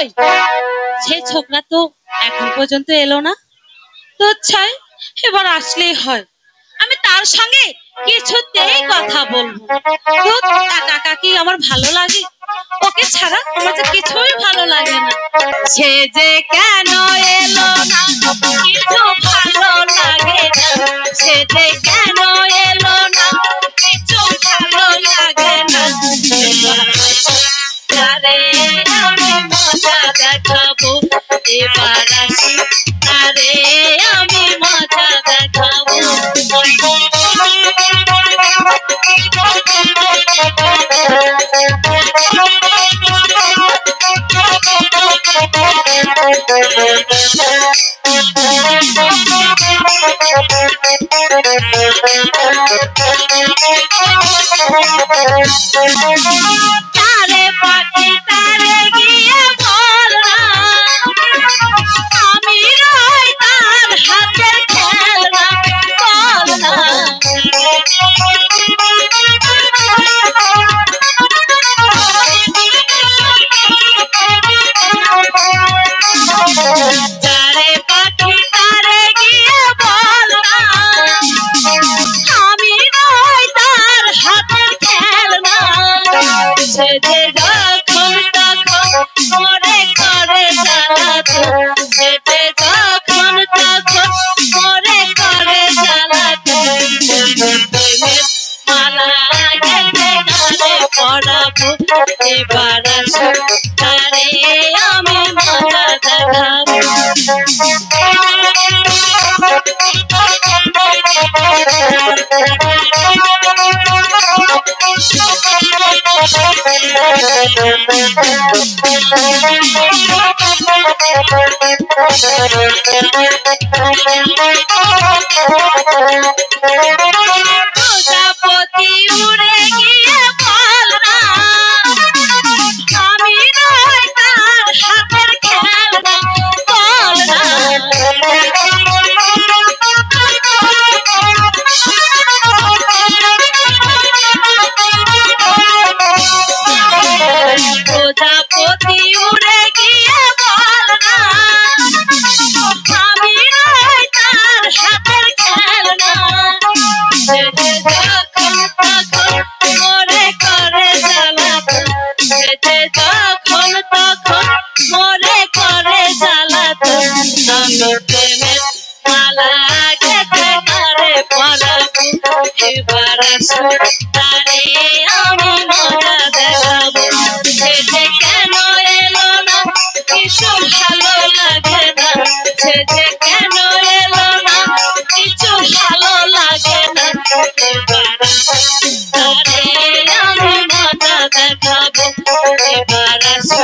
কই সেই ছোকরা তো এখন পর্যন্ত এলো না। তো ছাই এবার আসলেই হয়, আমি তার সঙ্গে কিছুতেই কথা বলবো। তো একা একা কি আমার ভালো লাগে? ওকে ছাড়া আমার যে কিছুই ভালো লাগে না। সে যে কেন এলো না কিছু ভালো লাগে না, সে যে কেন এলো না কিছু ভালো লাগে না। আরে আমি মজা দেখাবো এবার আসি, আরে আমি মজা দেখাবো। তারে পাখি তারে গিয়ে বল না, আমি রই তার হাতের খেলনা, বল না। তারে পাখি তারে গিয়ে বল না, আমি রই তার হাতের খেলনা। সে যে যখন তখন মরে করে জ্বালাতন, সে যে যখন তখন মরে করে জ্বালাতন। প্রেমের মালা গেঁথে গালে পরাবো এবার আসো, তারে আমি মজা দেখাবো। প্রজাপতি উড়ে গিয়ে বল না, আমি নই তার হাতের খেলনা, বল না। প্রজাপতি উড়ে গিয়ে বল না, আমি নই তার হাতের খেলনা। সে যে যখন তখন মরে করে জ্বালাতন, সে যে যখন তখন মরে করে জ্বালাতন। আমি প্রেমের মালা গেঁথে গালে পরাবো এবার আসো, তারে আমি মজা দেখাবো। সে যে কেন এলো না কিছু ভালো লাগে না, সে যে কেন এলো না কিছু ভালো লাগে না। এবার আসো, তারে আমি মজা দেখাবো এবার আসো।